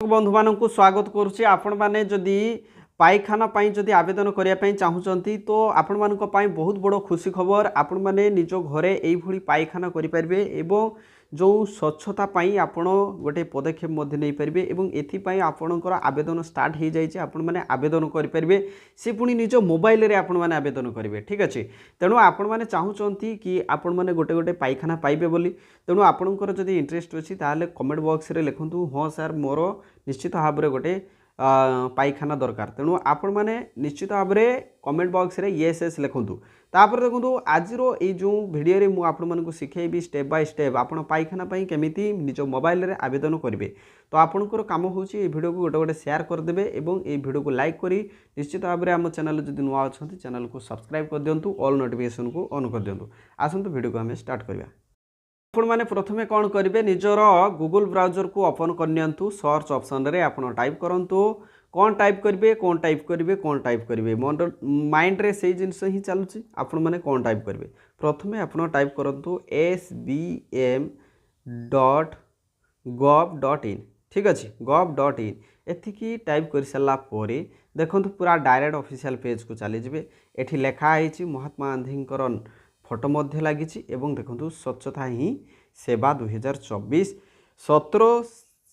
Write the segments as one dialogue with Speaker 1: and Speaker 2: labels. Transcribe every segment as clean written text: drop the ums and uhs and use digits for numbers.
Speaker 1: बंधु मानक स्वागत करुच्ची आपण मैंने जदि पाइखाना जदि आवेदन करने चाहूँगी तो आपण मानक बहुत बड़ खुशी खबर आपण मैंने निज घरे यही पाइखाना करेंगे एवं जो स्वच्छता आपण गोटे पदक्षेप नहीं पारे और एपाई आपणकर आवेदन स्टार्ट हो जाए आपण मैंने आवेदन करेंगे सी पुणी निज मोबाइल रे आपण मैंने आवेदन करेंगे ठीक अच्छे। तेणु आपण मैंने चाहूँगी कि आपण मैंने गोटे गोटे पाइखाना पाइबे बोली। तेणु आपणकर जदि इंटरेस्ट अच्छी ताले कमेंट बॉक्स रे लिखुँ हाँ सर मोर निश्चित भाव में गोटे पाइखाना दरकार। तेणु आपण मैंने निश्चित भाव में कमेंट बॉक्स रे येस येस लिखुँ। तापर देखो आज जो वीडियो रे मुझे आपण मानक शिखेबी स्टेप बाय स्टेप आपण पाइखाना केमिति निज मोबाइल रे आवेदन करेंगे। तो आपणकर काम हो वीडियो को गोटे गोटे शेयर करदे और ये वीडियो को लाइक करी निश्चित भाव में आम चैनल जब नुआ अच्छा चैनल को सब्सक्राइब कर दिंतु ऑल नोटिफिकेशन को ऑन कर दिंतु। आसतु वीडियो को आम स्टार्ट करवा। आपण मैंने प्रथमे कौन करेंगे निजर गूगल ब्राउजर को ओपन करनियंतु सर्च ऑप्शन रे आपण टाइप करंतु कौन टाइप करेंगे कौन टाइप करेंगे कौन टाइप करेंगे मोर माइंड रे से जिनस ही चलुची आपण मैंने कौन टाइप करेंगे प्रथमे आपण टाइप करंतु sbm.gov.in ठीक अच्छे gov.in एथिकी टाइप कर सारा पर देखो पूरा डायरेक्ट ऑफिशियल पेज को चली जाए। एठी लेखाई महात्मा गांधी फोटो मध्य लगी देखो स्वच्छता ही सेवा 2024 17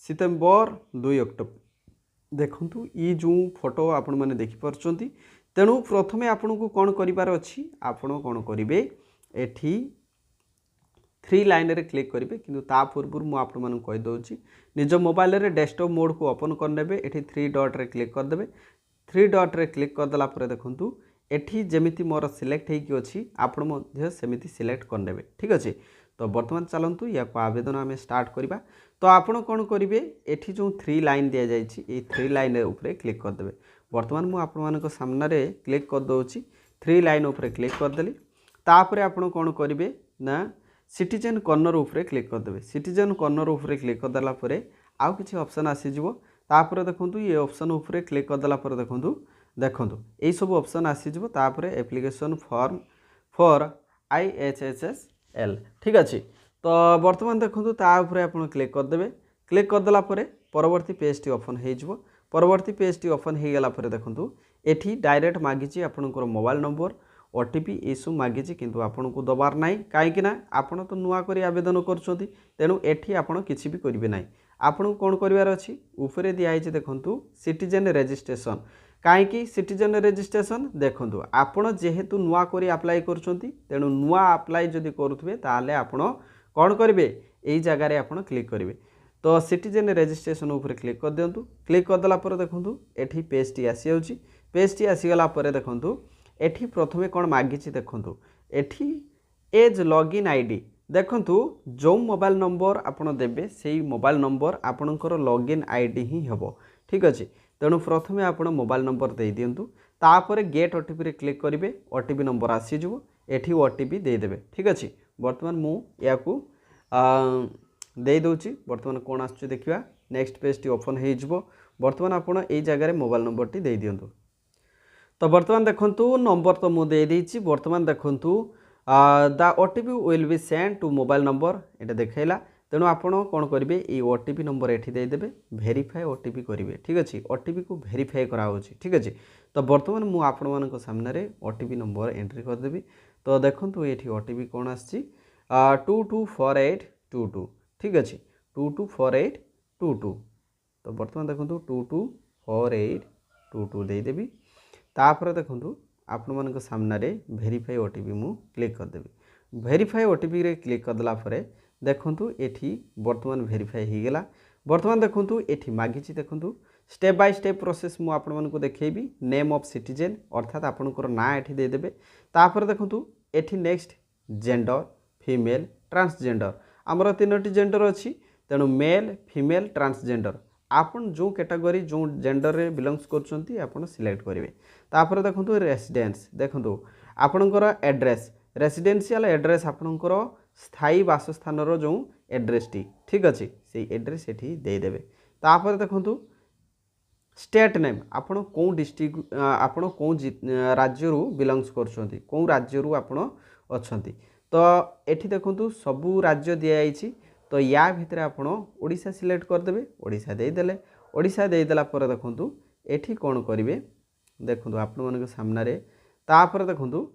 Speaker 1: सितंबर 2 अक्टोबर देखु ये जो फोटो आपण मैंने देखिपार्टी। तेणु प्रथमे आपन को कौन करार अच्छी आपण कौन करेंगे एठी 3 लाइन रे क्लिक करेंगे किंतु ता पूर्व मुझे कहीदे निज मोबाइल रे डेस्कटॉप मोड को ओपन करने एठी 3 डॉट रे क्लिक करदे। 3 डॉट रे क्लिक करदेला देखु एठी जेमिति मोर सिलेक्ट होगी अच्छी आपण सेमिति सिलेक्ट करने ठीक अच्छे। तो बर्तमान चलतु या आवेदन आम स्टार्ट करवा। तो आपण कौन करेंगे एठी जो 3 लाइन दि जाए 3 लाइन उपरे क्लिक करदे। बर्तमान मुझे सामने क्लिक करदे 3 लाइन उपरे क्लिक करदेली। तापर आपण कौन करेंगे ना सिटीजन कॉर्नर उपरे क्लिक करदे। सिटीजन कॉर्नर उपरे क्लिक करदेला आउ किसी ऑप्शन आसीजिवो। तापर देखंतु ये ऑप्शन उपरे क्लिक करदेला देखंतु देखंतु यही सब ऑप्शन आसीजिवो। तापर एप्लिकेशन फॉर्म फॉर IHSL ठीक अच्छे। तो बर्तमान देखो ताऊपर आप क्लिक करदे। क्लिक करदेला परवर्ती पेज टी ओपन हो परवर्ती पेज टी ओपन हो गला देखो एठी डायरेक्ट मागिची आपनकर मोबाइल नंबर OTP ये सब मागिची किंतु आपन को दबार नाही कहीं आपन तो नुआ करी आवेदन करछोती। तेणु एठी आपन किछि भी करिवे नाही। आपन कौन करिवार अछि ऊपरे दिया है देखंतु सिटीजन रजिस्ट्रेशन कहीं सिटीजन रजिस्ट्रेशन देखंतु आपण जेहेतु नुआ करी अप्लाई करछोती तेणु नुआ अप्लाई जदि करुथबे ताले आपण कौन करेंगे यही जगार आप क्लिक करेंगे। तो सिटीजन रजिस्ट्रेशन उपर क्लिक कर दिंतु। क्लिक करदेला देखूँ एठी पेज टी आसी जाउची। पेज टी आसीगला देखूँ एठी प्रथमे कौन मागिची देखूँ एठी एज लॉगिन आईडी देखूँ जो मोबाइल नंबर आपड़ देवे से मोबाइल नंबर आपणकर लॉगिन आईडी ही हम ठीक अच्छे। तेणु प्रथमे आप मोबाइल नंबर दे दिंतु। तापर गेट OTP रे क्लिक करेंगे OTP नंबर आसीज एठी OTP देदेवे ठीक अच्छे। बर्तमान मुझे दे दूची बर्तमान कौन आसुची देखिया नेक्स्ट पेज टी ओपन हो बर्तमान आपड़ यही जगह मोबाइल नंबर टी दे दिंतु। तो बर्तमान देखंतु नंबर तो मुझे दे देइछि। बर्तमान देखंतु the OTP will be send to mobile number ये देखला। तेणु आपण कौन करेंगे ये OTP नंबर एठी देदेवे वेरीफाई OTP करेंगे ठीक अच्छे। OTP को वेरीफाई कराउछि ठीक अच्छे। तो बर्तमान मुझे आपण मान सामने OTP नंबर एंट्री करदेवी। तो देखो ये OTP कौन आसी 224822 ठीक अच्छे 224822। तो बर्तमान देखो 224822 देदेवी। तापर देखो आपण मान सामने वेरीफाई OTP मु क्लिक करदेवी। वेरीफाई OTP रे क्लिक करदेला देखु ये बर्तमान वेरीफाई हो गला। बर्तमान देखु ये मागिची देखु स्टेप बाय स्टेप प्रोसेस मुझे आपको देखेबी। नेम ऑफ सिटीजन अर्थात आपणकर ना एठी देदेवे। तापर देखु ये नेक्स्ट जेंडर फीमेल ट्रांसजेंडर आमर 3टी जेंडर अच्छी। तेणु मेल फीमेल ट्रांसजेंडर आपन जो कैटेगरी जो जेंडर रे बिलोंग्स करछंती आपन सिलेक्ट करेंगे। तापर देखो रेसिडेंस देखो आपणकर एड्रेस रेसिडेंशियल एड्रेस आपणकर स्थायी बासस्थान जो एड्रेस टी ठीक अच्छे से एड्रेस ये देदेवे। तापर देखो स्टेट नेम आपन कौ डिस्ट्रिक्ट आपन कौ राज्य बिलोंग्स करछंती कौ राज्य आपन अच्छंती। तो एठी देखो सबू राज्य दि जाइए। तो या भितर आपड़ ओडिशा सिलेक्ट करदे ओडिशा देदेले ओडिशा देदेला देखु एठी कौन करेंगे देखो आपण मान सामने तापर देखु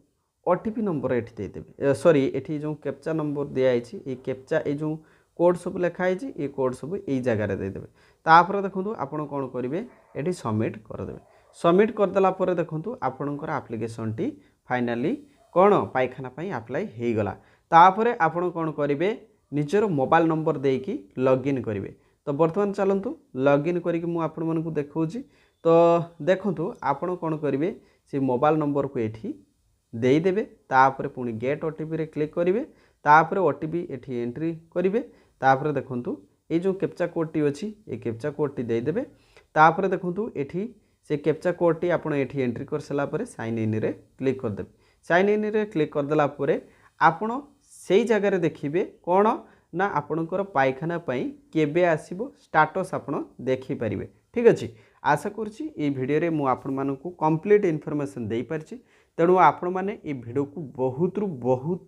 Speaker 1: ओटीपी नंबर एठी देदेवे सॉरी एठी जो कैप्चा नंबर दिखाई ये कैप्चा ये जो कोड सब लिखाई ये कोड सब यही जगार देदेवे तापर देखो आपण कौन करेंगे ये सबमिट करदे सबमिट करदेला देखो आपणकर आप्लिकेसन टी फाइनाली कौन पायखाना आप्लाई हो गला तापर आपण कौन करेंगे निजर मोबाइल नंबर देकी लॉगिन करेंगे तो बर्तमान चलतु लॉगिन करके मुझे आपण मानक देखा तो देखु आपण कौन करेंगे से मोबाइल नंबर को ये देदेवे तापर पुणी गेट ओटीपी रे क्लिक करेंगे तापर ओटीपी ये एंट्री करेंगे तापर देखु ये जो कैप्चा कोड टी अच्छी ये कैप्चा कोड टी देदेवे तापर देखु ये से कैप्चा कोड टी आपड़ ये एंट्री कर सारापर साइन इन रे क्लिक करदे साइन इन रे क्लिक करदेला आपण से जगह देखिए कौन ना आपणकर पायखाना केबे आसीबो स्टाटस आपण देखिपारे ठीक अच्छे आशा करुँची ये भिडियो रे मु आपण मानकु कंप्लीट इनफॉरमेशन दे पारछि तेणु आपण माने ये भिडियो को बहुत रु बहुत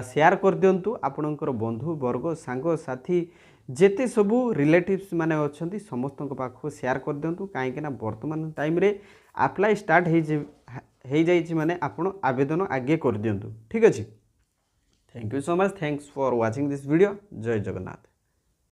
Speaker 1: शेयर कर दिंतु आपणकर बंधु वर्ग सांग साथी जेते सबू रिलेटिव्स माने अच्छी समस्त पाखु शेयर कर दिंतु कहीं वर्तमान टाइम रे अप्लाई स्टार्ट हो जाइए माने आपण आवेदन आगे कर दिंतु ठीक अच्छे thank you so much thanks for watching this video जय जगन्नाथ।